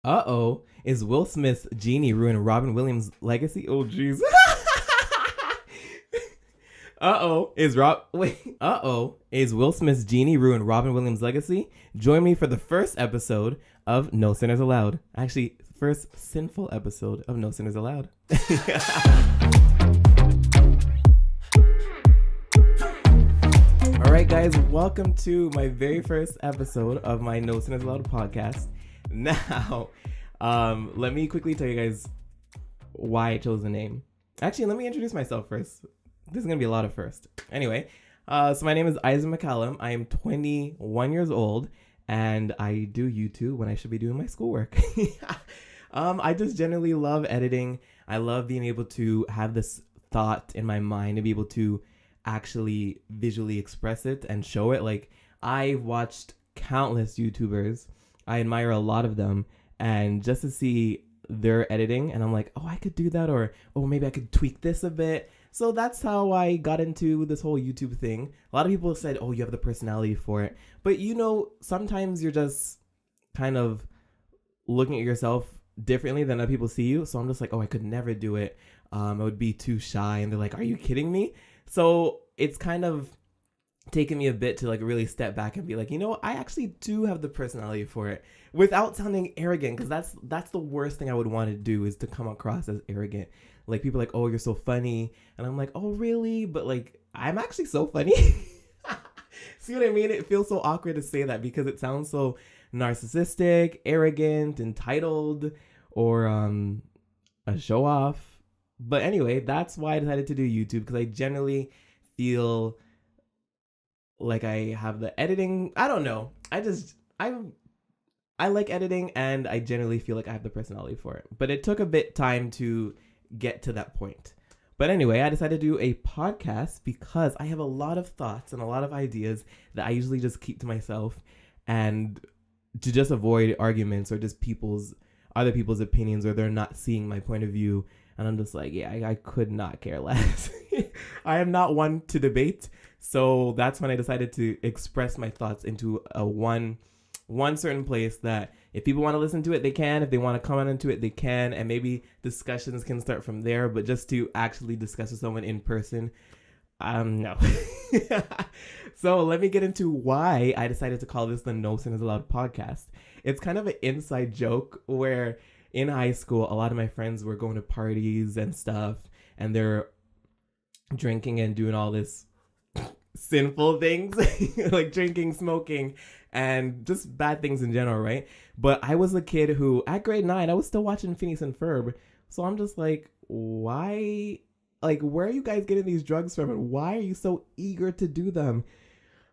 Uh-oh. Is Will Smith's Genie ruin Robin Williams' legacy? Oh, jeez. Uh-oh. Is Will Smith's Genie ruin Robin Williams' legacy? Join me for the first episode of No Sinners Allowed. Actually, first sinful episode of No Sinners Allowed. All right, guys, welcome to my very first episode of my No Sinners Allowed podcast. Now, let me quickly tell you guys why I chose the name. Actually, let me introduce myself first. This is going to be a lot of first. Anyway, so my name is Isaac McCallum. I am 21 years old, and I do YouTube when I should be doing my schoolwork. I just generally love editing. I love being able to have this thought in my mind and be able to actually visually express it and show it. Like, I watched countless YouTubers. I admire a lot of them, and just to see their editing, and I'm like, oh, I could do that, or oh, maybe I could tweak this a bit. So that's how I got into this whole YouTube thing. A lot of people said, oh, you have the personality for it. But you know, sometimes you're just kind of looking at yourself differently than other people see you. So I'm just like, oh, I could never do it. I would be too shy. And they're like, are you kidding me? So it's kind of taken me a bit to like really step back and be like, you know, I actually do have the personality for it without sounding arrogant, because that's the worst thing I would want to do, is to come across as arrogant. Like, people are like, oh, you're so funny, and I'm like, oh, really? But like, I'm actually so funny. See what I mean? It feels so awkward to say that because it sounds so narcissistic, arrogant, entitled, or a show off. But anyway, that's why I decided to do YouTube, because I generally feel like I have the editing. I don't know. I like editing, and I generally feel like I have the personality for it. But it took a bit time to get to that point. But anyway, I decided to do a podcast because I have a lot of thoughts and a lot of ideas that I usually just keep to myself, and to just avoid arguments or just other people's opinions, or they're not seeing my point of view. And I'm just like, yeah, I could not care less. I am not one to debate. So that's when I decided to express my thoughts into a one certain place that if people want to listen to it, they can. If they want to comment into it, they can. And maybe discussions can start from there. But just to actually discuss with someone in person, no. So let me get into why I decided to call this the No Sinners Allowed podcast. It's kind of an inside joke where in high school, a lot of my friends were going to parties and stuff, and they're drinking and doing all this sinful things like drinking, smoking, and just bad things in general, right? But I was a kid who, at grade 9, I was still watching Phineas and Ferb. So I'm just like, why? Like, where are you guys getting these drugs from, and why are you so eager to do them?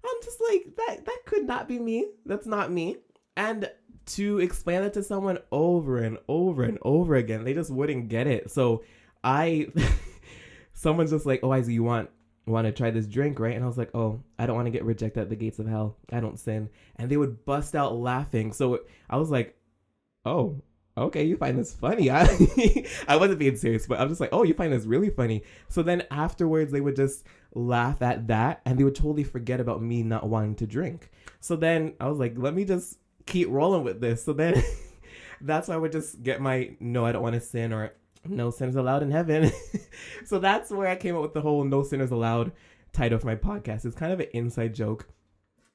I'm just like, that could not be me. That's not me. And to explain it to someone over and over and over again, they just wouldn't get it. So someone's just like, oh, Isaac, you want to try this drink, right? And I was like, oh, I don't want to get rejected at the gates of hell. I don't sin. And they would bust out laughing. So I was like, oh, okay, you find this funny. I wasn't being serious, but I'm just like, oh, you find this really funny. So then afterwards, they would just laugh at that, and they would totally forget about me not wanting to drink. So then I was like, let me just keep rolling with this. So then that's why I would just get my no, I don't want to sin, or no sinners allowed in heaven. So that's where I came up with the whole No Sinners Allowed title of my podcast. It's kind of an inside joke.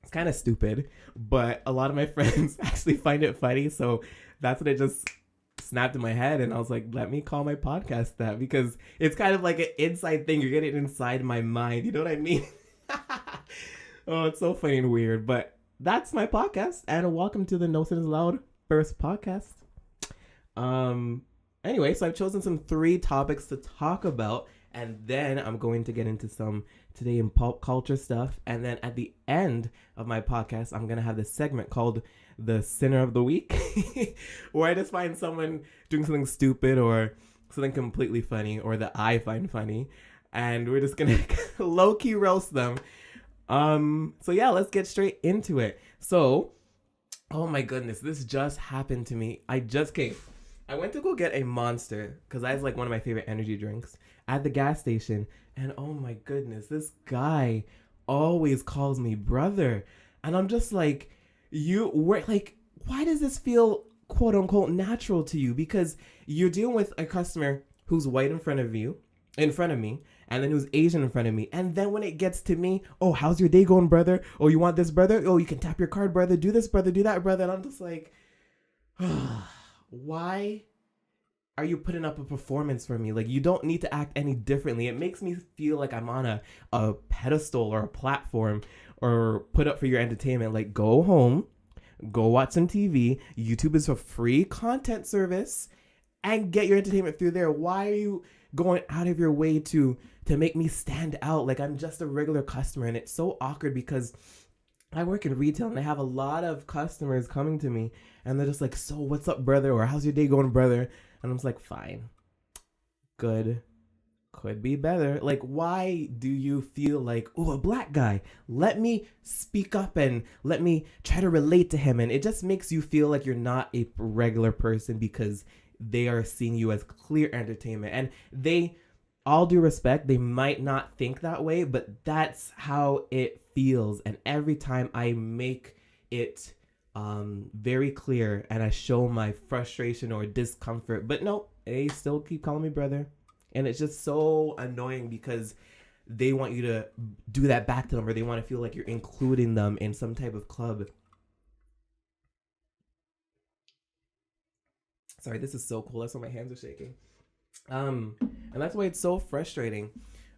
It's kind of stupid, but a lot of my friends actually find it funny. So that's what it just snapped in my head. And I was like, let me call my podcast that, because it's kind of like an inside thing. You're getting inside my mind. You know what I mean? Oh, it's so funny and weird. But that's my podcast. And welcome to the No Sinners Allowed first podcast. Anyway, so I've chosen some 3 topics to talk about, and then I'm going to get into some today in pop culture stuff. And then at the end of my podcast, I'm going to have this segment called the Sinner of the Week, where I just find someone doing something stupid or something completely funny, or that I find funny, and we're just going to low-key roast them. So yeah, let's get straight into it. So, oh my goodness, this just happened to me. I went to go get a Monster, because that's like one of my favorite energy drinks, at the gas station. And oh my goodness, this guy always calls me brother. And I'm just like, why does this feel quote unquote natural to you, because you're dealing with a customer who's white in front of me, and then who's Asian in front of me. And then when it gets to me, oh, how's your day going, brother? Oh, you want this, brother? Oh, you can tap your card, brother. Do this, brother. Do that, brother. And I'm just like, why are you putting up a performance for me? Like, you don't need to act any differently. It makes me feel like I'm on a pedestal or a platform or put up for your entertainment. Like, go home, go watch some TV. YouTube is a free content service, and get your entertainment through there. Why are you going out of your way to make me stand out like I'm just a regular customer? And it's so awkward because I work in retail and I have a lot of customers coming to me and they're just like, so what's up, brother? Or how's your day going, brother? And I'm just like, fine, good, could be better. Like, why do you feel like, oh, a black guy, let me speak up and let me try to relate to him? And it just makes you feel like you're not a regular person because they are seeing you as clear entertainment. And they, all due respect, they might not think that way, but that's how it feels. And every time I make it very clear and I show my frustration or discomfort, but no, they still keep calling me brother. And it's just so annoying because they want you to do that back to them, or they want to feel like you're including them in some type of club. Sorry, this is so cool. That's why my hands are shaking. And that's why it's so frustrating,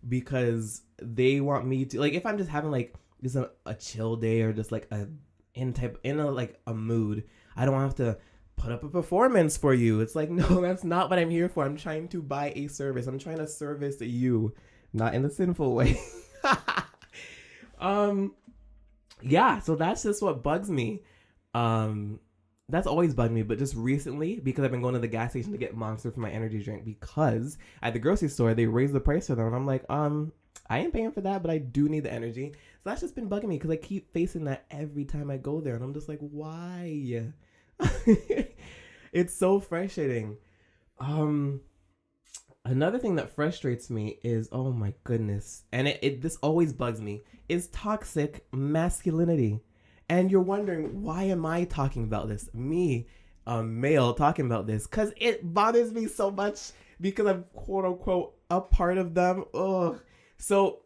because they want me to, like, if I'm just having like just a chill day or just like a mood, I don't have to put up a performance for you. It's like, no, that's not what I'm here for. I'm trying to buy a service. I'm trying to service you, not in the sinful way. Yeah, so that's just what bugs me. That's always bugged me, but just recently, because I've been going to the gas station to get Monster for my energy drink, because at the grocery store, they raised the price for them. And I'm like, I ain't paying for that, but I do need the energy. So that's just been bugging me because I keep facing that every time I go there. And I'm just like, why? It's so frustrating. Another thing that frustrates me is, oh my goodness, and this always bugs me, is toxic masculinity. And you're wondering, why am I talking about this? Me, a male, talking about this? Because it bothers me so much because I'm quote unquote a part of them. Ugh. So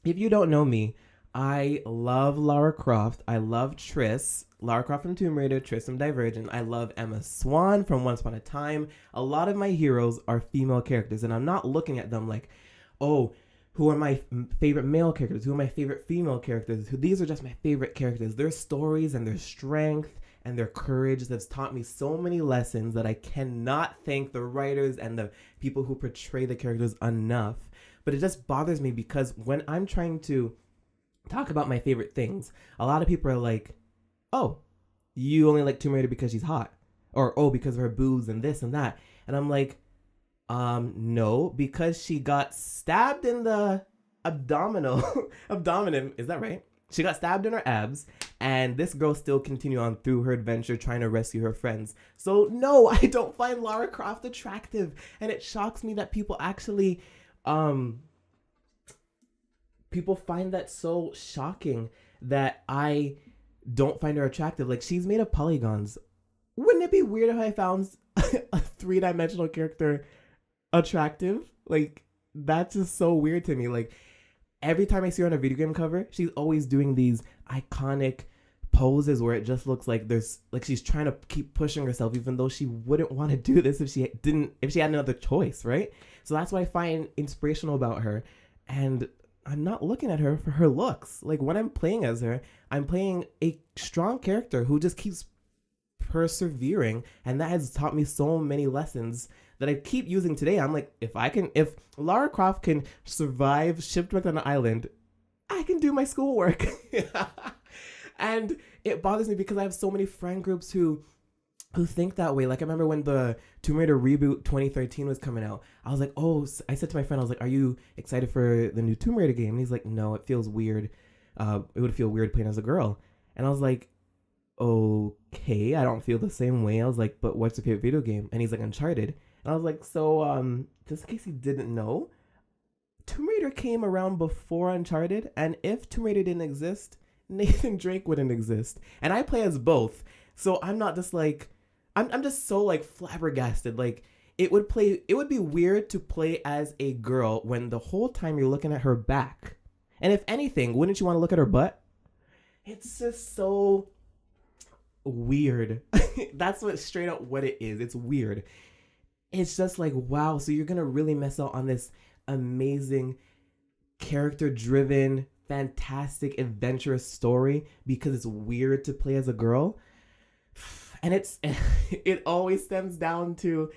if you don't know me, I love Lara Croft. I love Triss. Lara Croft from Tomb Raider, Triss from Divergent. I love Emma Swan from Once Upon a Time. A lot of my heroes are female characters, and I'm not looking at them like, oh, who are my favorite male characters? Who are my favorite female characters? These are just my favorite characters. Their stories and their strength and their courage that's taught me so many lessons that I cannot thank the writers and the people who portray the characters enough. But it just bothers me because when I'm trying to talk about my favorite things, a lot of people are like, oh, you only like Tomb Raider because she's hot. Or, oh, because of her boobs and this and that. And I'm like, no, because she got stabbed in the abdomen, is that right? She got stabbed in her abs, and this girl still continued on through her adventure trying to rescue her friends. So no, I don't find Lara Croft attractive, and it shocks me that people actually, people find that so shocking that I don't find her attractive. Like, she's made of polygons. Wouldn't it be weird if I found a three-dimensional character attractive? Like, that's just so weird to me. Like, every time I see her on a video game cover, she's always doing these iconic poses where it just looks like she's trying to keep pushing herself, even though she wouldn't want to do this if she had another choice, right? So that's what I find inspirational about her. And I'm not looking at her for her looks. Like, when I'm playing as her, I'm playing a strong character who just keeps persevering, and that has taught me so many lessons that I keep using today. I'm like, if Lara Croft can survive shipwreck on an island, I can do my schoolwork. And it bothers me because I have so many friend groups who think that way. Like, I remember when the Tomb Raider reboot 2013 was coming out, I was like, oh, I said to my friend, I was like, are you excited for the new Tomb Raider game? And he's like, no, it feels weird. It would feel weird playing as a girl. And I was like, okay, I don't feel the same way. I was like, but what's your favorite video game? And he's like, Uncharted. And I was like, so, just in case you didn't know, Tomb Raider came around before Uncharted, and if Tomb Raider didn't exist, Nathan Drake wouldn't exist. And I play as both, so I'm not just like, I'm just so like flabbergasted. Like it would be weird to play as a girl when the whole time you're looking at her back. And if anything, wouldn't you want to look at her butt? It's just so weird. That's what straight up what it is. It's weird. It's just like, wow, so you're gonna really miss out on this amazing character driven, fantastic, adventurous story because it's weird to play as a girl. And it always stems down to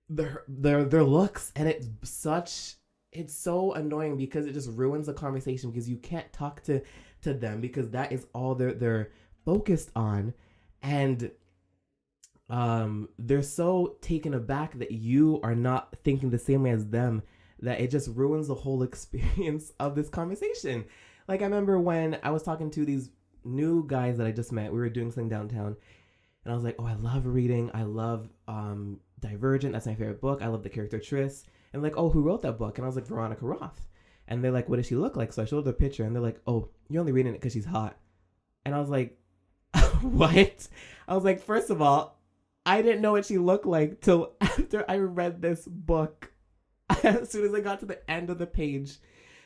their looks, and it's so annoying because it just ruins the conversation because you can't talk to them because that is all they're focused on. And they're so taken aback that you are not thinking the same way as them that it just ruins the whole experience of this conversation. Like I remember when I was talking to these new guys that I just met, we were doing something downtown, and I was like, oh, I love reading. I love Divergent. That's my favorite book. I love the character Tris. And like, oh, who wrote that book? And I was like, Veronica Roth. And they're like, what does she look like? So I showed the picture, and they're like, oh, you're only reading it because she's hot. And I was like, what? I was like, first of all, I didn't know what she looked like till after I read this book. As soon as I got to the end of the page,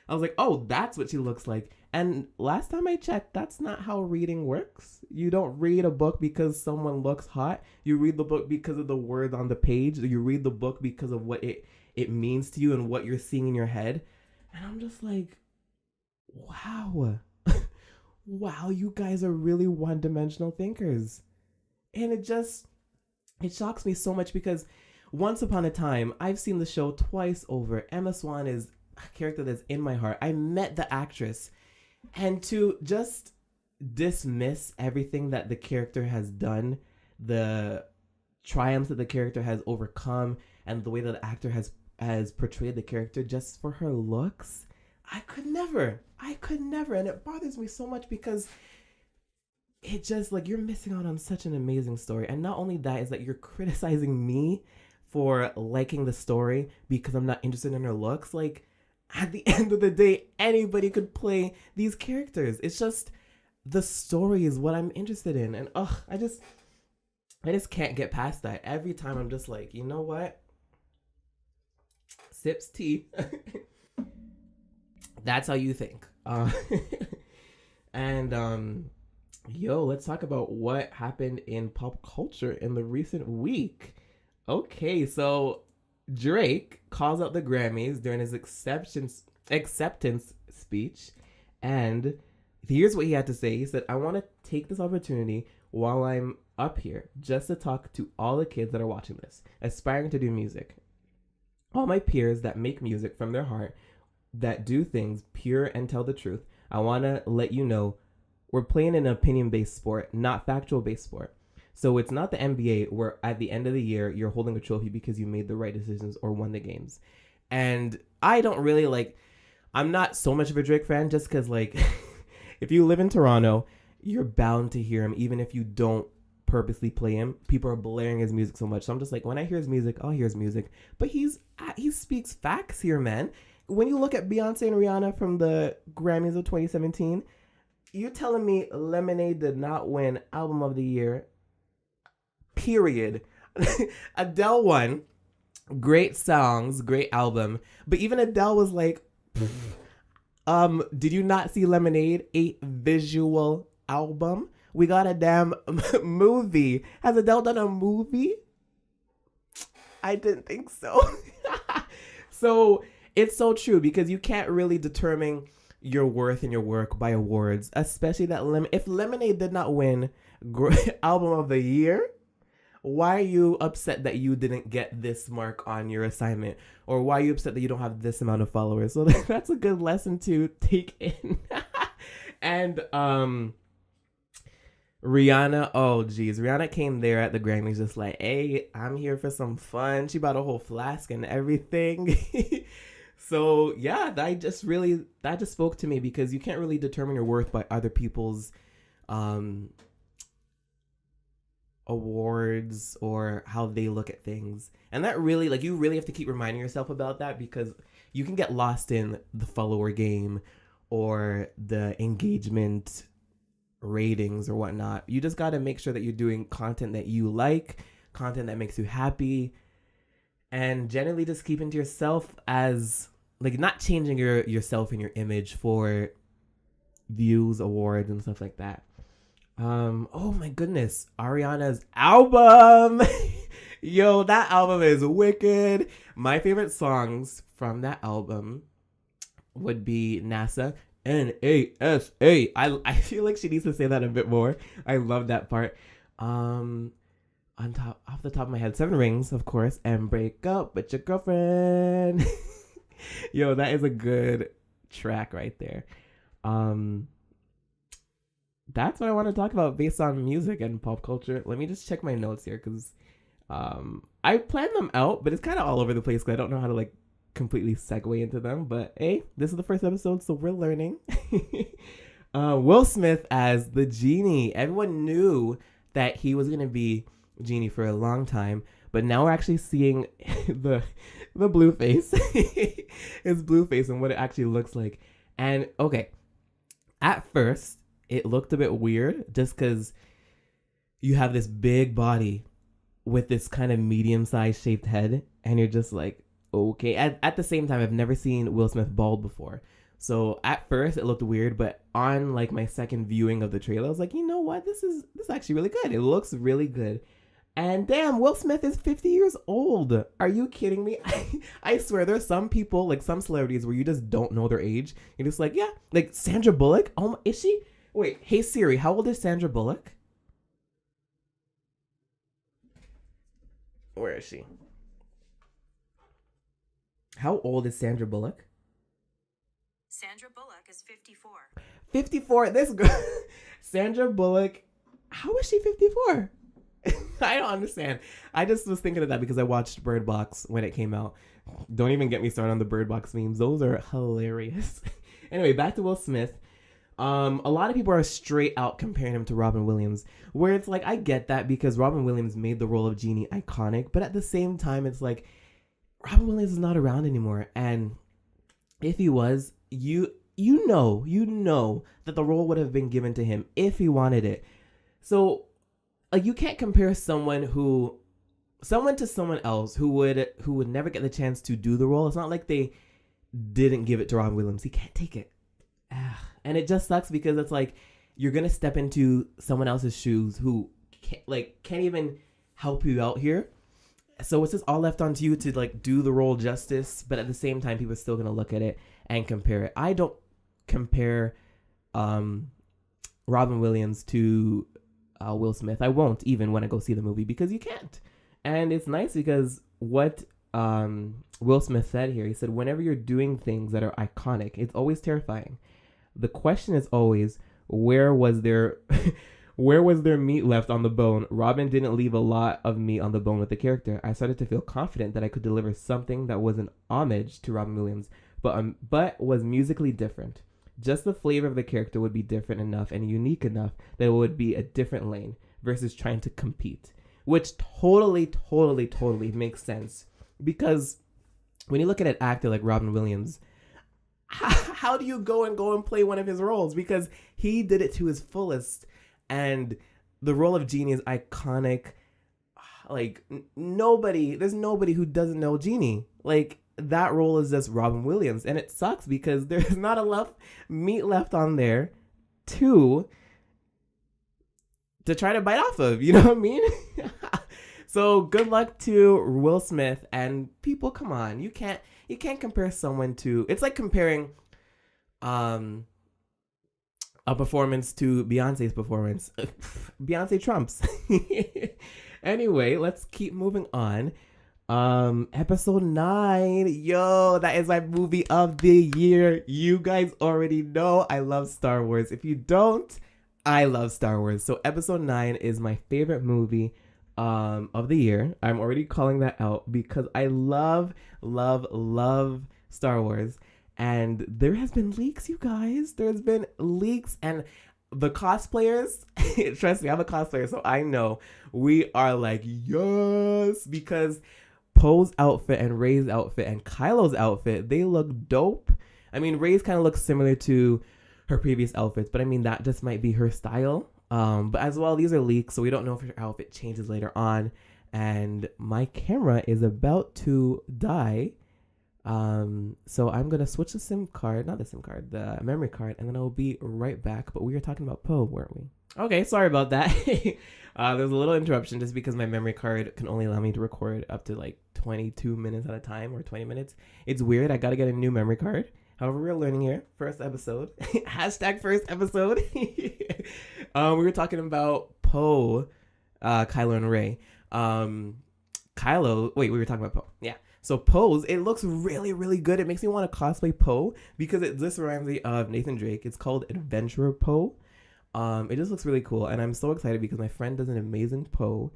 I was like, oh, that's what she looks like. And last time I checked, that's not how reading works. You don't read a book because someone looks hot. You read the book because of the word on the page. You read the book because of what it means to you and what you're seeing in your head. And I'm just like, wow. Wow, you guys are really one-dimensional thinkers. And it shocks me so much because once upon a time, I've seen the show twice over. Emma Swan is a character that's in my heart. I met the actress. And to just dismiss everything that the character has done, the triumphs that the character has overcome, and the way that the actor has portrayed the character just for her looks, I could never. And it bothers me so much because it just, like, you're missing out on such an amazing story. And not only that, is that you're criticizing me for liking the story because I'm not interested in her looks. Like, at the end of the day, anybody could play these characters. It's just the story is what I'm interested in. And I just can't get past that. Every time I'm just like, you know what? Sips tea. That's how you think. Let's talk about what happened in pop culture in the recent week. Okay, so Drake calls out the Grammys during his acceptance speech, and here's what he had to say. He said, I want to take this opportunity while I'm up here just to talk to all the kids that are watching this, aspiring to do music. All my peers that make music from their heart, that do things pure and tell the truth. I want to let you know we're playing an opinion-based sport, not factual-based sport. So it's not the NBA where at the end of the year, you're holding a trophy because you made the right decisions or won the games. And I don't really I'm not so much of a Drake fan just because if you live in Toronto, you're bound to hear him even if you don't purposely play him. People are blaring his music so much. So I'm just like, when I hear his music, I'll hear his music. But he speaks facts here, man. When you look at Beyonce and Rihanna from the Grammys of 2017, you telling me Lemonade did not win Album of the Year? Period. Adele won. Great songs, great album. But even Adele was like, did you not see Lemonade? A visual album? We got a damn movie. Has Adele done a movie? I didn't think so. So it's so true because you can't really determine your worth and your work by awards, especially that if Lemonade did not win Album of the Year, why are you upset that you didn't get this mark on your assignment? Or why are you upset that you don't have this amount of followers? So that's a good lesson to take in. And Rihanna, Rihanna came there at the Grammys just like, hey, I'm here for some fun. She bought a whole flask and everything. So yeah, that just spoke to me because you can't really determine your worth by other people's awards or how they look at things. And that really, you really have to keep reminding yourself about that because you can get lost in the follower game or the engagement ratings or whatnot. You just got to make sure that you're doing content that you like content that makes you happy, and generally just keeping to yourself as like not changing yourself and your image for views, awards, and stuff like that. Oh my goodness, Ariana's album. Yo, that album is wicked. My favorite songs from that album would be NASA, NASA. I feel like she needs to say that a bit more. I love that part. Off the top of my head, Seven Rings, of course, and Break Up With Your Girlfriend. Yo, that is a good track right there. That's what I want to talk about based on music and pop culture. Let me just check my notes here because I planned them out, but it's kind of all over the place because I don't know how to like completely segue into them. But hey, this is the first episode, so we're learning. Will Smith as the Genie. Everyone knew that he was going to be Genie for a long time, but now we're actually seeing the blue face. His blue face and what it actually looks like. And okay, at first it looked a bit weird just because you have this big body with this kind of medium-sized shaped head, and you're just like, okay. At the same time, I've never seen Will Smith bald before. So at first it looked weird, but on like my second viewing of the trailer, I was like, you know what? This is actually really good. It looks really good. And damn, Will Smith is 50 years old. Are you kidding me? I swear there's some people, like some celebrities, where you just don't know their age. You're just like, yeah, like Sandra Bullock. Oh, is she? Wait, hey Siri, how old is Sandra Bullock? Where is she? How old is Sandra Bullock? Sandra Bullock is 54. 54? This girl, Sandra Bullock, how is she 54? I don't understand. I just was thinking of that because I watched Bird Box when it came out. Don't even get me started on the Bird Box memes. Those are hilarious. Anyway, back to Will Smith. A lot of people are straight out comparing him to Robin Williams, where it's like, I get that because Robin Williams made the role of Genie iconic, but at the same time, it's like, Robin Williams is not around anymore. And if he was, you know that the role would have been given to him if he wanted it. So, like, you can't compare someone to someone else who would never get the chance to do the role. It's not like they didn't give it to Robin Williams. He can't take it. And it just sucks because it's like you're gonna step into someone else's shoes who can't even help you out here. So it's just all left onto you to like do the role justice, but at the same time, people are still gonna look at it and compare it. I don't compare Robin Williams to Will Smith. I won't even when I go see the movie because you can't. And it's nice because what Will Smith said here, he said, whenever you're doing things that are iconic, it's always terrifying. The question is always, where was there meat left on the bone? Robin didn't leave a lot of meat on the bone with the character. I started to feel confident that I could deliver something that was an homage to Robin Williams, but was musically different. Just the flavor of the character would be different enough and unique enough that it would be a different lane versus trying to compete, which totally makes sense. Because when you look at an actor like Robin Williams, how do you go and play one of his roles? Because he did it to his fullest. And the role of Genie is iconic. Like, there's nobody who doesn't know Genie. Like, that role is just Robin Williams. And it sucks because there's not enough meat left on there to try to bite off of. You know what I mean? So good luck to Will Smith. And people, come on. You can't compare someone to... It's like comparing a performance to Beyonce's performance. Beyonce trumps. Anyway, let's keep moving on. Episode 9. Yo, that is my movie of the year. You guys already know I love Star Wars. If you don't, I love Star Wars. So episode 9 is my favorite movie of the year. I'm already calling that out because I love Star Wars. And there has been leaks, you guys. There's been leaks, and the cosplayers, trust me, I'm a cosplayer, so I know we are like, yes, because Poe's outfit and Rey's outfit and Kylo's outfit, they look dope. I mean, Rey's kind of looks similar to her previous outfits, but I mean, that just might be her style. But as well, these are leaks, so we don't know if her outfit changes later on. and my camera is about to die. So I'm gonna switch the memory card, and then I'll be right back. But we were talking about Poe, weren't we? Okay, sorry about that. There's a little interruption just because my memory card can only allow me to record up to like 22 minutes at a time, or 20 minutes. It's weird. I gotta get a new memory card. However, we're learning here. First episode. Hashtag first episode. We were talking about Poe, Kylo and Rey. We were talking about Poe. Yeah. So Poe's, it looks really, really good. It makes me want to cosplay Poe because this reminds me of Nathan Drake. It's called Adventurer Poe. It just looks really cool, and I'm so excited because my friend does an amazing Poe,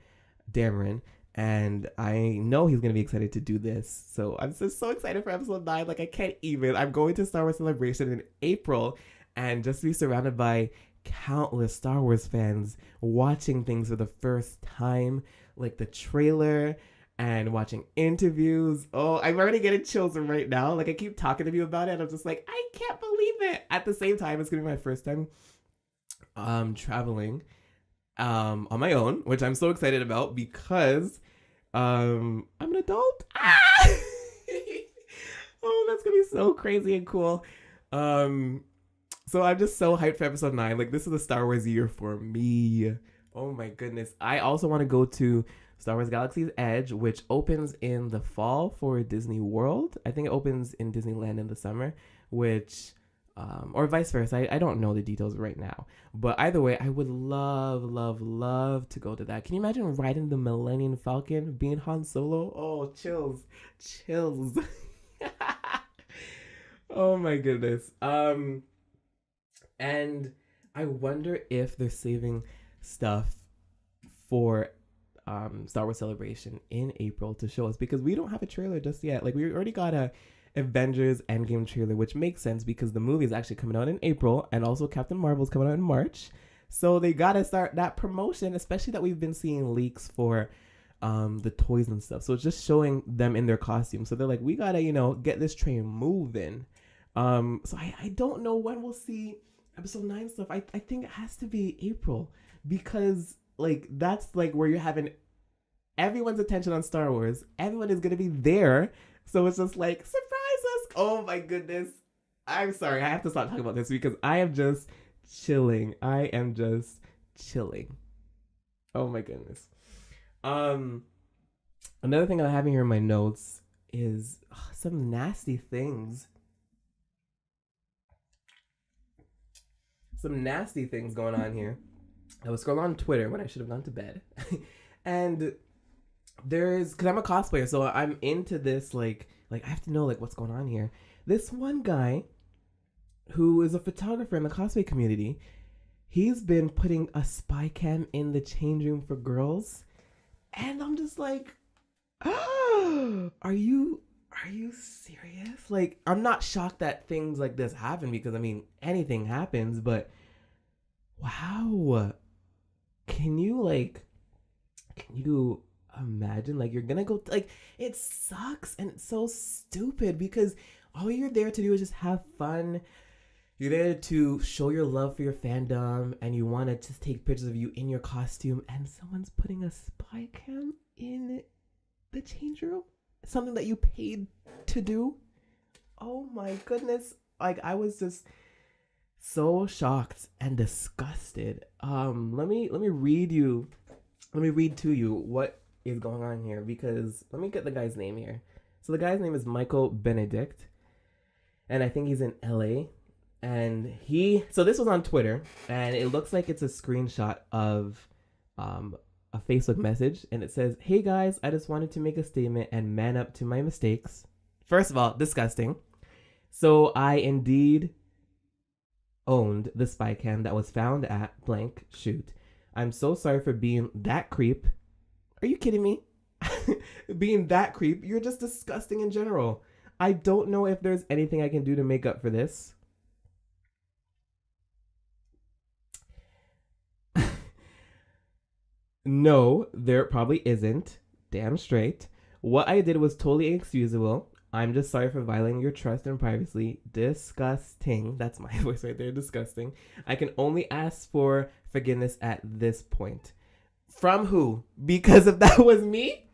Dameron, and I know he's gonna be excited to do this. So I'm just so excited for episode 9. Like, I can't even. I'm going to Star Wars Celebration in April, and just to be surrounded by countless Star Wars fans watching things for the first time, like the trailer and watching interviews. Oh, I'm already getting chills right now. Like, I keep talking to you about it, and I'm just like, I can't believe it. At the same time, it's gonna be my first time traveling on my own, which I'm so excited about because I'm an adult. Oh, that's gonna be so crazy and cool. So I'm just so hyped for episode 9. Like, this is a Star Wars year for me. Oh my goodness. I also want to go to Star Wars Galaxy's Edge, which opens in the fall for Disney World. I think it opens in Disneyland in the summer, which or vice versa. I don't know the details right now. But either way, I would love, love, love to go to that. Can you imagine riding the Millennium Falcon, being Han Solo? Oh, chills. Chills. Oh my goodness. And I wonder if they're saving stuff for Star Wars Celebration in April to show us, because we don't have a trailer just yet. Like, we already got a Avengers Endgame trailer, which makes sense because the movie is actually coming out in April, and also Captain Marvel's coming out in March. So they gotta start that promotion, especially that we've been seeing leaks for the toys and stuff. So it's just showing them in their costumes. So they're like, we gotta, get this train moving. So I don't know when we'll see episode 9 stuff. I think it has to be April, because like that's like where you're having everyone's attention on Star Wars. Everyone is gonna be there. So it's just like, surprise us. Oh my goodness. I'm sorry. I have to stop talking about this because I am just chilling. Oh my goodness. Another thing I'm having here in my notes is some nasty things. Some nasty things going on here. I was scrolling on Twitter when I should have gone to bed. And because I'm a cosplayer, so I'm into this, like I have to know, like, what's going on here. This one guy who is a photographer in the cosplay community, he's been putting a spy cam in the change room for girls. And I'm just like, oh, are you serious? Like, I'm not shocked that things like this happen because, I mean, anything happens, but wow. Can you imagine, like, you're gonna go, like, it sucks and it's so stupid because all you're there to do is just have fun. You're there to show your love for your fandom, and you want to just take pictures of you in your costume, and someone's putting a spy cam in the change room, something that you paid to do. Oh my goodness. Like, I was just so shocked and disgusted. Let me read to you what is going on here, because let me get the guy's name here. So the guy's name is Michael Benedict, and I think he's in LA. And so this was on Twitter, and it looks like it's a screenshot of a Facebook message, and it says, "Hey guys, I just wanted to make a statement and man up to my mistakes." First of all, disgusting. So I indeed owned the spy cam that was found at blank shoot. I'm so sorry for being that creep. Are you kidding me? Being that creep? You're just disgusting in general. I don't know if there's anything I can do to make up for this. No, there probably isn't. Damn straight. What I did was totally inexcusable. I'm just sorry for violating your trust and privacy. Disgusting. That's my voice right there. Disgusting. I can only ask for forgiveness at this point. From who? Because if that was me,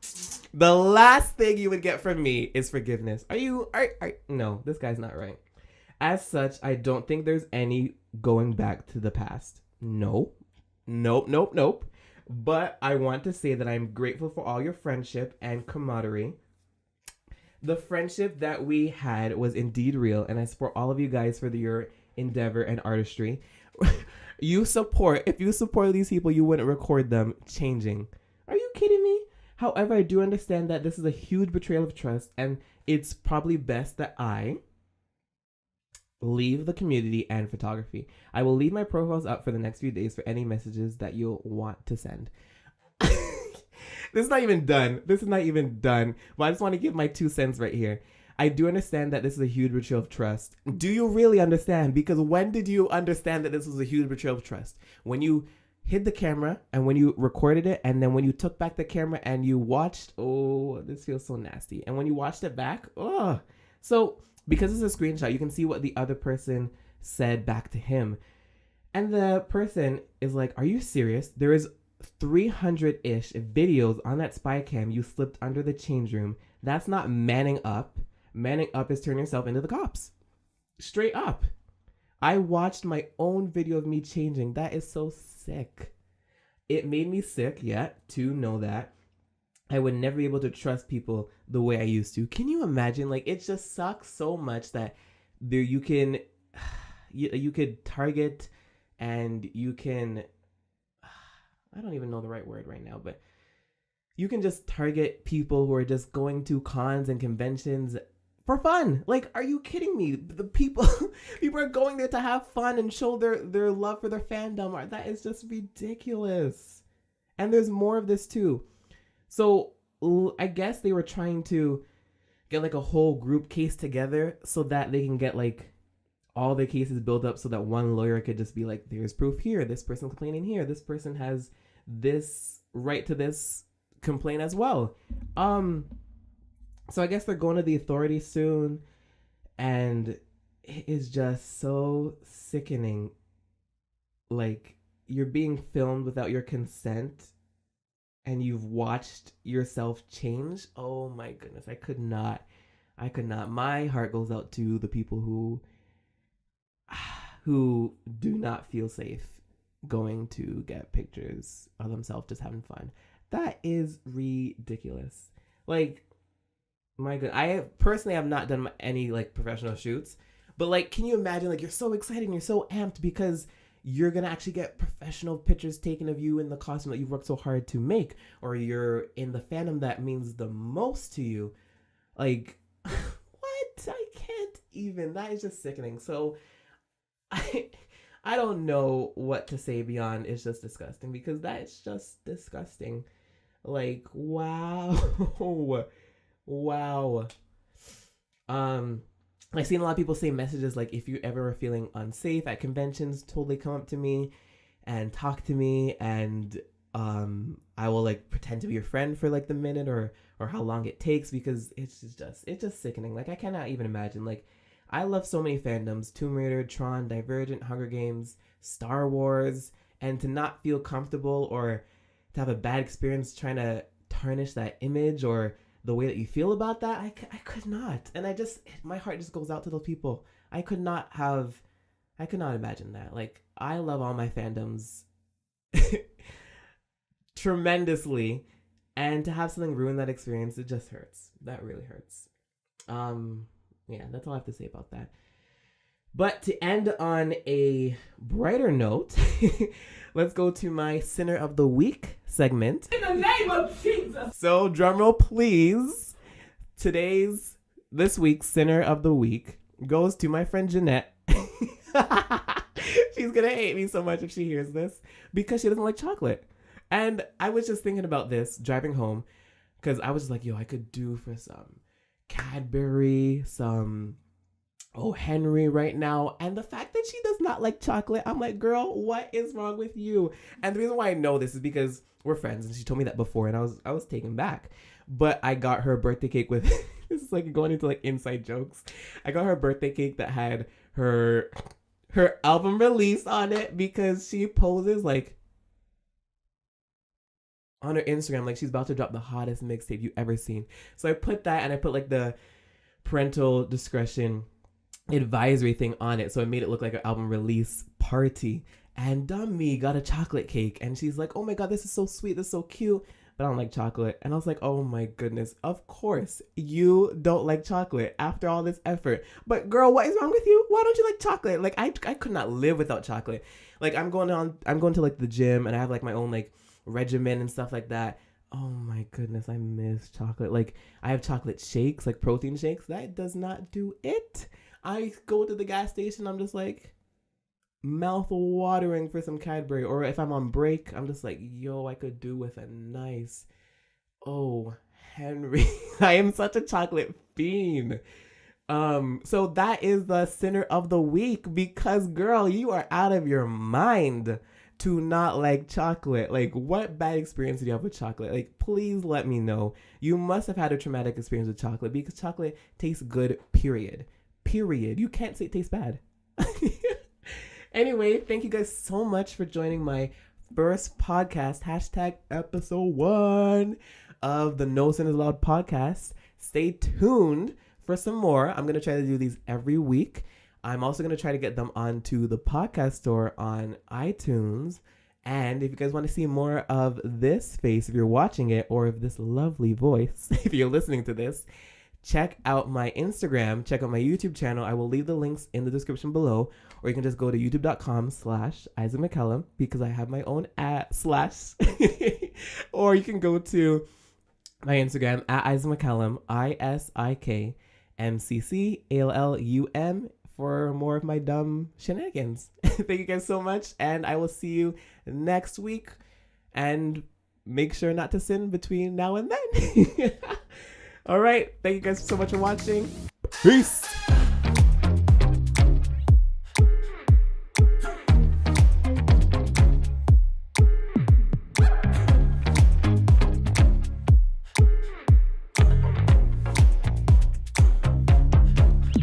the last thing you would get from me is forgiveness. No, this guy's not right. As such, I don't think there's any going back to the past. No. Nope. But I want to say that I'm grateful for all your friendship and camaraderie. The friendship that we had was indeed real, and I support all of you guys for your endeavor and artistry. If you support these people, you wouldn't record them changing. Are you kidding me? However, I do understand that this is a huge betrayal of trust, and it's probably best that I leave the community and photography. I will leave my profiles up for the next few days for any messages that you'll want to send. This is not even done. But I just want to give my 2 cents right here. I do understand that this is a huge betrayal of trust. Do you really understand? Because when did you understand that this was a huge betrayal of trust? When you hid the camera and when you recorded it, and then when you took back the camera and you watched, oh, this feels so nasty. And when you watched it back, oh. So because it's a screenshot, you can see what the other person said back to him. And the person is like, are you serious? There is 300-ish videos on that spy cam you slipped under the change room. That's not manning up. Manning up is turning yourself into the cops. Straight up. I watched my own video of me changing. That is so sick. It made me sick, to know that I would never be able to trust people the way I used to. Can you imagine? Like, it just sucks so much that there you could target, and you can, I don't even know the right word right now, but you can just target people who are just going to cons and conventions for fun. Like, are you kidding me? The people are going there to have fun and show their love for their fandom. That is just ridiculous. And there's more of this too. So I guess they were trying to get like a whole group case together so that they can get like all their cases built up so that one lawyer could just be like, there's proof here, this person complaining here, this person has this right to this complaint as well. So I guess they're going to the authorities soon, and it is just so sickening. Like, you're being filmed without your consent, and you've watched yourself change. Oh my goodness, I could not. My heart goes out to the people who do not feel safe going to get pictures of themselves just having fun. That is ridiculous. Like, my God, I personally have not done any like professional shoots, but like, can you imagine, like, you're so excited and you're so amped because you're gonna actually get professional pictures taken of you in the costume that you've worked so hard to make, or you're in the fandom that means the most to you. Like, what? I can't even. That is just sickening. So I don't know what to say beyond it's just disgusting, because that is just disgusting. Like, wow. I've seen a lot of people say messages like, if you ever are feeling unsafe at conventions, totally come up to me and talk to me, and I will like pretend to be your friend for like the minute or how long it takes, because it's just sickening. Like, I cannot even imagine. Like, I love so many fandoms: Tomb Raider, Tron, Divergent, Hunger Games, Star Wars, and to not feel comfortable or to have a bad experience trying to tarnish that image or the way that you feel about that, I could not. And my heart just goes out to those people. I could not imagine that. Like, I love all my fandoms tremendously, and to have something ruin that experience, it just hurts. That really hurts. Yeah, that's all I have to say about that. But to end on a brighter note, let's go to my Sinner of the Week segment. In the name of Jesus! So, drumroll please. This week's Sinner of the Week goes to my friend Jeanette. She's gonna hate me so much if she hears this, because she doesn't like chocolate. And I was just thinking about this driving home, because I was like, yo, I could do for some Cadbury, some O. Henry right now. And the fact that she does not like chocolate, I'm like, girl, what is wrong with you? And the reason why I know this is because we're friends, and she told me that before, and I was taken back. But I got her a birthday cake with this is like going into like inside jokes. I got her a birthday cake that had her album release on it, because she poses like on her Instagram, like she's about to drop the hottest mixtape you ever seen. So I put that, and I put like the parental discretion advisory thing on it, so it made it look like an album release party. And dummy got a chocolate cake, and she's like, oh my god, this is so sweet, this is so cute, but I don't like chocolate. And I was like, oh my goodness, of course you don't like chocolate after all this effort. But girl, what is wrong with you? Why don't you like chocolate? Like I could not live without chocolate. Like I'm going to like the gym, and I have like my own like regimen and stuff like that. Oh my goodness, I miss chocolate. Like I have chocolate shakes, like protein shakes. That does not do it. I go to the gas station, I'm just like mouth watering for some Cadbury. Or if I'm on break, I'm just like, yo, I could do with a nice, oh, Henry. I am such a chocolate fiend. So that is the sinner of the week, because girl, you are out of your mind to not like chocolate. Like, what bad experience did you have with chocolate? Like, please let me know. You must have had a traumatic experience with chocolate, because chocolate tastes good, period. You can't say it tastes bad. Anyway, thank you guys so much for joining my first podcast, #episode 1 of the No Sinners Allowed podcast. Stay tuned for some more. I'm going to try to do these every week. I'm also going to try to get them onto the podcast store on iTunes. And if you guys want to see more of this face, if you're watching it, or of this lovely voice, if you're listening to this, check out my Instagram, check out my YouTube channel. I will leave the links in the description below, or you can just go to youtube.com/Isaac McCallum, because I have my own /. Or you can go to my Instagram @Isaac McCallum, ISIKMCCALLUM, for more of my dumb shenanigans. Thank you guys so much, and I will see you next week. And make sure not to sin between now and then. All right. Thank you guys so much for watching. Peace.